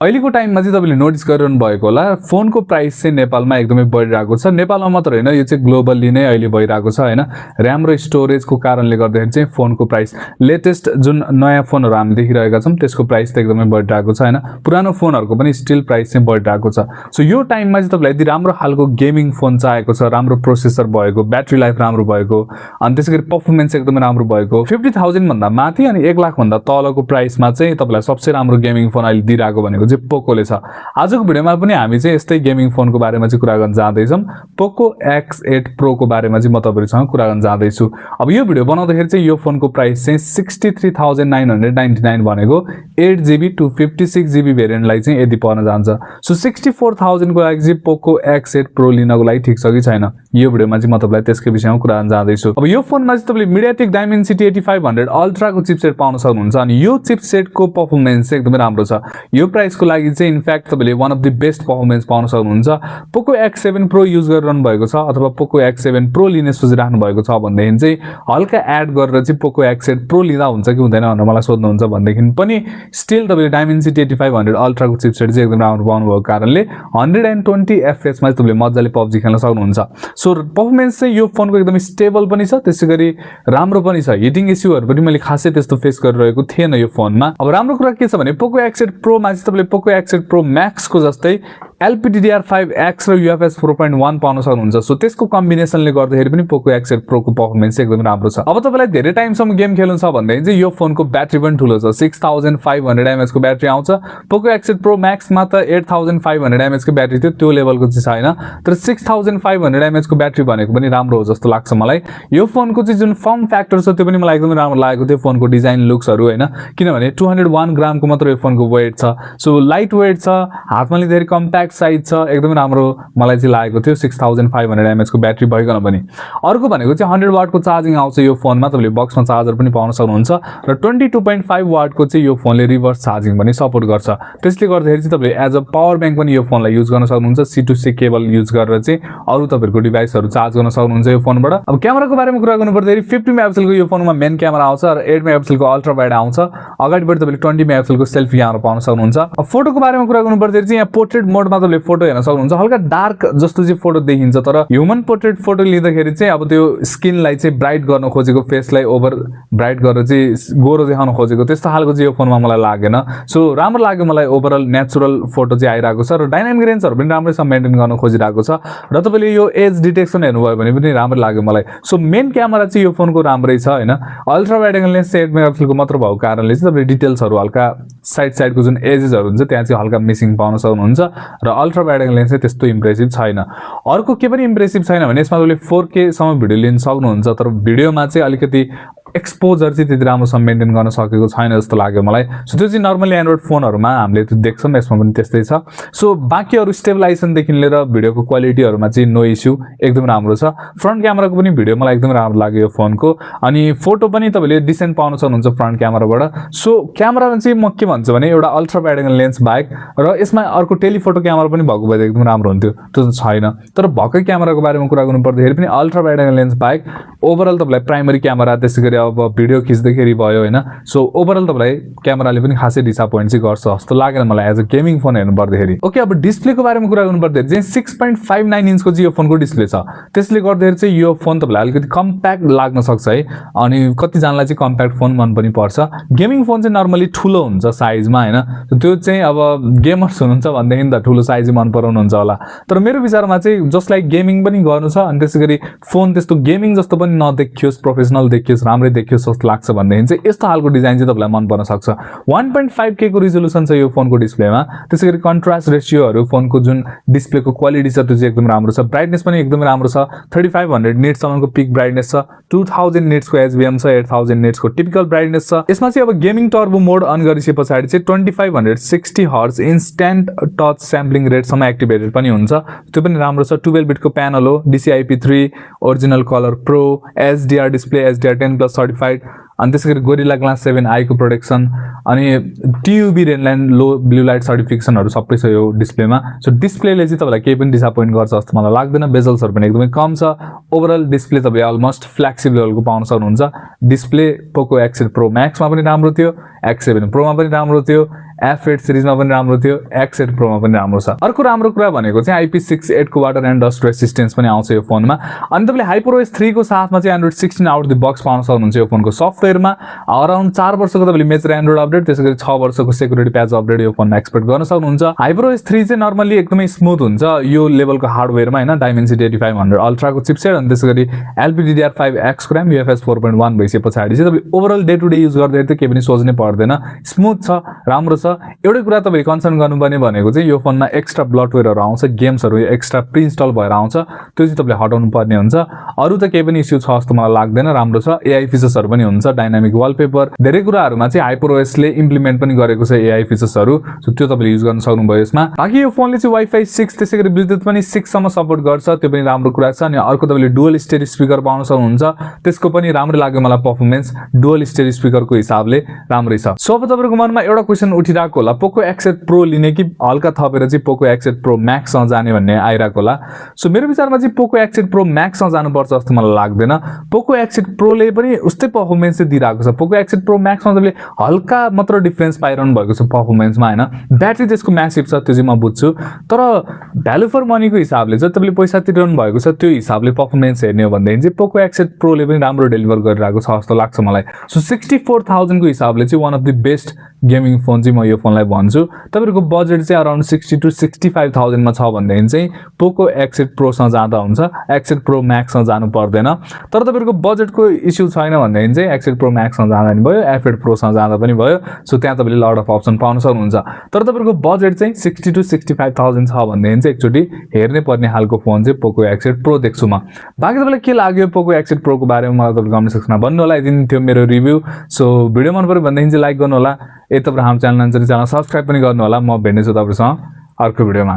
अहिलेको टाइममा चाहिँ तपाईँले नोटिस गरिरहनु भएको होला फोनको प्राइस चाहिँ नेपालमा एकदमै बढिरहेको छ। नेपालमा मात्र होइन, यो चाहिँ ग्लोबली नै अहिले भइरहेको छ होइन। र्याम र स्टोरेजको कारणले गर्दाखेरि चाहिँ फोनको प्राइस, लेटेस्ट जुन नयाँ फोनहरू हामी देखिरहेका छौँ त्यसको प्राइस त एकदमै बढिरहेको छ होइन। पुरानो फोनहरूको पनि स्टिल प्राइस चाहिँ बढिरहेको छ। सो यो टाइममा चाहिँ तपाईँलाई यदि राम्रो खालको गेमिङ फोन चाहिएको छ, राम्रो प्रोसेसर भएको, ब्याट्री लाइफ राम्रो भएको, अनि त्यसै गरी पर्फर्मेन्स एकदमै राम्रो भएको, 50,000 भन्दा माथि अनि 1 लाख भन्दा तलको प्राइसमा चाहिँ तपाईँलाई सबसे राम्रो गेमिङ फोन अहिले दिइरहेको भनेको चाहिँ पोकोले छ। आजको भिडियोमा पनि हामी चाहिँ यस्तै गेमिङ फोनको बारेमा चाहिँ कुरा गर्न जाँदैछौँ। पोको X8 प्रोको बारेमा चाहिँ म तपाईँहरूसँग कुरा गर्न जाँदैछु। अब यो भिडियो बनाउँदाखेरि चाहिँ यो फोनको प्राइस चाहिँ 63,999 भनेको 8GB to 56GB भेरिएन्टलाई चाहिँ यदि पर्न जान्छ। सो 64,000 को लागि चाहिँ पोको X8 प्रो लिनको लागि ठिक छ कि छैन, यो भिडियोमा चाहिँ म तपाईँलाई त्यसकै विषयमा कुरा गर्न जाँदैछु। अब यो फोनमा चाहिँ तपाईँले मिडियाटेक डाइमेन्सिटी 8500 अल्ट्राको चिपसेट पाउन सक्नुहुन्छ अनि यो चिपसेटको पर्फर्मेन्स चाहिँ एकदमै राम्रो छ। यो प्राइसको लागि चाहिँ इनफ्याक्ट तपाईँले one of the best performance पाउन सक्नुहुन्छ। पोको X7 प्रो युज गरिरहनु भएको छ अथवा पोको X7 प्रो लिने सोचिराख्नु भएको छ भनेदेखि चाहिँ हल्का एड गरेर चाहिँ पोको X8 प्रो लिँदा हुन्छ कि हुँदैन भनेर मलाई सोध्नुहुन्छ भनेदेखि पनि स्टिल तपाईँले डाइमेन्सिटी 8500 अल्ट्राको चिपसेट चाहिँ एकदम राम्रो पाउनु भएको कारणले 120 FPS मा तपाईँले मजाले पब्जी खेल्न सक्नुहुन्छ। सो पर्फर्मेन्स चाहिँ यो फोनको एकदमै स्टेबल पनि छ, त्यसै गरी राम्रो पनि छ। हिटिङ इस्युहरू पनि मैले खासै त्यस्तो फेस गरिरहेको थिएन यो फोनमा। अब राम्रो कुरा के छ भने पोको X8 प्रोमा चाहिँ तपाईँले पोको X8 प्रो म्याक्सको जस्तै LPDDR5X र UFS 4.1 पाउन सक्नुहुन्छ। सो त्यसको कम्बिनेसनले गर्दाखेरि पनि पोको X8 प्रोको पर्फर्मेन्स एकदमै राम्रो छ। अब तपाईँलाई धेरै टाइमसम्म गेम खेल्नु छ भन्दाखेरि चाहिँ यो फोनको ब्याट्री पनि ठुलो छ, 6500 mAh को ब्याट्री आउँछ। पोको X8 प्रो म्याक्समा त 8500 mAh को ब्याट्री थियो, त्यो लेभलको चाहिँ छैन, तर 6500 mAh को ब्याट्री भनेको पनि राम्रो हो जस्तो लाग्छ मलाई। यो फोनको चाहिँ जुन फर्म फ्याक्टर छ त्यो पनि मलाई एकदमै राम्रो लागेको थियो, फोनको डिजाइन लुक्सहरू होइन, किनभने 201 ग्रामको मात्र यो फोनको वेट छ। सो लाइट वेट छ, हातमा लिँदाखेरि कम्प्याक्ट साइज छ, एकदमै राम्रो मलाई चाहिँ लागेको थियो 6500 mAh को ब्याट्री भइकन पनि। अर्को भनेको चाहिँ 100 वाटको चार्जिङ आउँछ यो फोनमा, तपाईँले बक्समा चार्जर पनि पाउन सक्नुहुन्छ र 22.5 वाटको चाहिँ यो फोनले रिभर्स चार्जिङ पनि सपोर्ट गर्छ। त्यसले गर्दाखेरि चाहिँ तपाईँले एज अ पावर ब्याङ्क पनि यो फोनलाई युज गर्न सक्नुहुन्छ। C2C केबल युज गरेर चाहिँ अरू तपाईँहरूको डिभाइसहरू चार्ज गर्न सक्नुहुन्छ यो फोनबाट। अब क्यामेराको बारेमा कुरा गर्नुपर्दाखेरि 50 मेगापिक्सलको यो फोनमा मेन क्यामेरा आउँछ र 8 मेगापिक्सलको अल्ट्रा वाइड आउँछ। अगाडिबाट तपाईँले 20 मेगापिक्सलको सेल्फी क्यामेरा पाउन सक्नुहुन्छ। अब फोटोको बारेमा कुरा गर्नुपर्दाखेरि चाहिँ यहाँ पोर्ट्रेट मोडमा तपाईँले फोटो हेर्न सक्नुहुन्छ। हल्का डार्क जस्तो चाहिँ फोटो देखिन्छ, तर ह्युमन पोर्ट्रेट फोटो लिँदाखेरि चाहिँ अब त्यो स्किनलाई चाहिँ ब्राइट गर्न खोजेको, फेसलाई ओभर ब्राइट गरेर चाहिँ गोरो देखाउन खोजेको त्यस्तो खालको चाहिँ यो फोनमा मलाई लागेन। सो राम्रो लाग्यो मलाई, ओभरअल नेचुरल फोटो चाहिँ आइरहेको छ र डाइनामिक रेन्जहरू पनि राम्रैसँग मेन्टेन गर्न खोजिरहेको छ र तपाईँले यो एज डिटेक्सन हेर्नुभयो भने पनि राम्रो लाग्यो मलाई। सो मेन क्यामेरा चाहिँ यो फोनको राम्रै छ होइन। अल्ट्रा वाइड एङ्गल लेन्स 8 मेगापिक्सलको मात्र भएको कारणले चाहिँ तपाईँले डिटेल्सहरू हल्का साइडको जुन एजेसहरू हुन्छ त्यहाँ चाहिँ हल्का मिसिङ पाउन सक्नुहुन्छ र अल्ट्रा वाइड एङ्गल लेन्स चाहिँ त्यस्तो इम्प्रेसिभ छैन। अर्को के पनि इम्प्रेसिभ छैन भने यसमा तपाईँले 4K सम्म भिडियो लिन सक्नुहुन्छ, तर भिडियोमा चाहिँ अलिकति एक्सपोजर चाहिँ त्यति राम्रोसँग मेन्टेन गर्न सकेको छैन जस्तो लाग्यो मलाई। सो त्यो चाहिँ नर्मली एन्ड्रोइड फोनहरूमा हामीले त्यो देख्छौँ, यसमा पनि त्यस्तै छ। सो बाँकी अरू स्टेबलाइजेसनदेखि लिएर भिडियोको क्वालिटीहरूमा चाहिँ नो इस्यु, एकदम राम्रो छ। फ्रन्ट क्यामेराको पनि भिडियो मलाई एकदम राम्रो लाग्यो यो फोनको, अनि फोटो पनि तपाईँले डिसेन्ट पाउन सक्नुहुन्छ फ्रन्ट क्यामेराबाट। सो क्यामेरामा चाहिँ म के भन्छु भने एउटा अल्ट्रा वाइड एङ्गल लेन्स बाहेक र यसमा अर्को टेलिफोटो क्यामेरा पनि भएको भए एकदम राम्रो हुन्थ्यो, त्यो छैन। तर भएकै क्यामेराको बारेमा कुरा गर्नु पर्दाखेरि पनि अल्ट्रा वाइड एङ्गल लेन्स बाहेक ओभरअल तपाईँलाई प्राइमरी क्यामेरा, त्यसै गरी अब भिडियो खिच्दाखेरि भयो होइन। सो ओभरअल तपाईँलाई क्यामेराले पनि खासै डिसअपोइन्ट चाहिँ गर्छ जस्तो लागेन मलाई एज अ गेमिङ फोन हेर्नु पर्दाखेरि। ओके, अब डिस्प्लेको बारेमा कुरा गर्नु पर्दाखेरि चाहिँ 6.59 इन्चको चाहिँ यो फोनको डिस्प्ले छ। त्यसले गर्दाखेरि चाहिँ यो फोन तपाईँलाई अलिकति कम्प्याक्ट लाग्न सक्छ है, अनि कतिजनालाई चाहिँ कम्प्याक्ट फोन मन पनि पर्छ। गेमिङ फोन चाहिँ नर्मली ठुलो हुन्छ साइजमा होइन, त्यो चाहिँ अब गेमर्स हुनुहुन्छ भनेदेखि त ठुलो साइज मन पराउनुहुन्छ होला। तर मेरो विचारमा चाहिँ जसलाई गेमिङ पनि गर्नु छ अनि त्यसै गरी फोन त्यस्तो गेमिङ जस्तो पनि नदेखियोस्, प्रोफेसनल देखियोस्, राम्रै देखियोस् जस्तो लाग्छ भनेदेखि चाहिँ यस्तो खालको डिजाइन चाहिँ तपाईँलाई मन पर्न सक्छ। 1.5K को रिजोल्युसन छ यो फोनको डिस्प्लेमा, त्यसै गरी कन्ट्रास्ट रेसियोहरू, फोनको जुन डिस्प्लेको क्वालिटी छ त्यो चाहिँ एकदम राम्रो छ। ब्राइटनेस पनि एकदम राम्रो छ, 3500 निट्ससम्मको पिक ब्राइटनेस छ, 2000 निट्सको HBM छ, 8000 निट्सको टिपिकल ब्राइटनेस छ। यसमा चाहिँ अब गेमिङ टर्बो मोड अन गरिसके पछाडि चाहिँ 2560 हर्ट्ज इन्स्ट्यान्ट टच स्याम्पलिङ रेटसम्म एक्टिभेटेड पनि हुन्छ, त्यो पनि राम्रो छ। 12 बिटको प्यानल हो, DCI-P3, original colour pro, HDR display, HDR10+ certified, अनि त्यसै गरी गोरिल्ला ग्लास 7 आई को प्रोटेक्सन, अनि TUV रेनलाइन लो ब्लू लाइट सर्टिफिकेसनहरू सबै छ यो डिस्प्लेमा। सो डिस्प्लेले चाहिँ तपाईँलाई केही पनि डिसअपोइन्ट गर्छ जस्तो मलाई लाग्दैन। बेजल्सहरू पनि एकदमै कम छ। ओभरअल डिस्प्ले तपाईँले अलमोस्ट फ्लेक्सिबल लेभलको पाउन सक्नुहुन्छ। डिस्प्ले पोको X8 प्रो म्याक्समा पनि राम्रो थियो, X7 प्रोमा पनि राम्रो थियो, F8 सिरिजमा पनि राम्रो थियो, X8 प्रोमा पनि राम्रो छ। अर्को राम्रो कुरा भनेको चाहिँ IP68 को वाटर एन्ड डस्ट रेसिस्टेन्स पनि आउँछ यो फोनमा। अनि तपाईले HyperOS 3 को साथमा चाहिँ Android 16 आउट द बक्स पाउन सक्नुहुन्छ यो फोनको सफ्टवेयरमा। अराउन्ड 4 वर्षको तपाईले मेजर एन्ड्रोइड अपडेट, त्यसैगरी 6 वर्षको सेक्युरिटी प्याच अपडेट यो फोनमा एक्सपेक्ट गर्न सक्नुहुन्छ। HyperOS 3 चाहिँ नर्मली एकदमै स्मुथ हुन्छ यो लेभलको हार्डवेयरमा हैन, Dimensity 8500 अल्ट्राको चिपसेट अनि त्यसैगरी LPDDR5X को RAM, UFS 4.1 भइसके पछाडी चाहिँ तपाईले overall day to day use गर्दै त केही पनि सोच्नै पर्दैन, स्मुथ छ, राम्रो छ। एउटै कुरा तपाईले कन्सर्न गर्नुपर्ने भनेको चाहिँ यो फोनमा एक्स्ट्रा ब्लटवेयरहरु आउँछ, गेम्सहरु एक्स्ट्रा प्रि इन्स्टल भएर आउँछ, त्यो चाहिँ तपाईले हटाउनु पर्ने हुन्छ। अरु त केही पनि इस्यु छ जस्तो मलाई लाग्दैन, राम्रो छ। AI फिचर्सहरु पनि हुन्छ, डायनामिक वालपेपर, धेरै कुराहरुमा चाहिँ HyperOS ले इम्प्लिमेन्ट पनि गरेको छ AI फिचर्सहरु, सो त्यो तपाईले युज गर्न सक्नुभयो यसमा। बाकी यो फोनले चाहिँ Wi-Fi 6 त्यसैगरी ब्लुटुथ पनि 6 सम्म सपोर्ट गर्छ, त्यो पनि राम्रो कुरा छ। अनि अर्को तपाईले डुअल स्टेरियो स्पिकर पाउन सक्नुहुन्छ, त्यसको पनि राम्रो लाग्यो मलाई पर्फर्मेन्स, डुअल स्टेरियो स्पिकरको हिसाबले राम्रै छ। सो अब तपाईहरुको मनमा एउटा क्वेशन उठिरहेको होला, पोको X8 प्रो लिने कि हल्का थपेर चाहिँ पोको X8 प्रो म्याक्स सँग जाने भन्ने आइरहेको होला। सो मेरो विचारमा चाहिँ पोको X8 प्रो म्याक्स सँग जानुपर्छ जस्तो मलाई लाग्दैन। पोको X8 प्रो ले पनि उस्तै पर्फर्मेन्स चाहिँ दिइरहेको छ। पोको X8 प्रो म्याक्स मा तपाईले हल्का मात्र डिफरेन्स पाइरहनु भएको छ पर्फर्मेन्समा हैन। ब्याट्री त्यसको म्यासिभ छ, त्यो चाहिँ म बुझ्छु, तर भ्यालु फर मनीको हिसाबले चाहिँ तपाईले पैसा तिरिरहनु भएको छ त्यो हिसाबले पर्फर्मेन्स हेर्ने हो भन्दै चाहिँ पोको X8 प्रो ले पनि राम्रो डेलिभर गरिरहेको छ जस्तो लाग्छ मलाई। सो 64000 को हिसाबले चाहिँ one of the best gaming phone चाहिँ म यो फोनलाई भन्छु। तपाईहरुको बजेट चाहिँ अराउन्ड 60 to 65000 मा छ भन्दै चाहिँ पोको X8 प्रो सँग जाँदा हुन्छ, X8 प्रो म्याक्स सँग जानु पर्दैन। तर तपाईहरुको बजेटको इस्यु छैन भन्दै चाहिँ X8 प्रो म्याक्स सँग जाँदा पनि भयो, F8 प्रो सँग जाँदा पनि भयो। सो त्यहाँ तपाईले लट अफ अप्सन पाउन सक्नुहुन्छ। तर तपाईहरुको बजेट चाहिँ 60 to 65000 छ भन्दै चाहिँ एकचोटी हेर्नै पर्ने हालको फोन चाहिँ पोको X8 प्रो देख्छु म। बाकी तपाईलाई के लाग्यो पोको X8 प्रो को बारेमा मलाई तपाईले कमेन्ट सेक्सनमा भन्नु होला। यदि थियो मेरो रिभ्यू। सो भिडियो मन पर्यो भन्दै चाहिँ लाइक गर्नु होला, यता हाम्रो च्यानल सब्स्क्राइब पनि गर्नु होला। म भेट्नेछु तपाईहरुसँग अर्को भिडियोमा।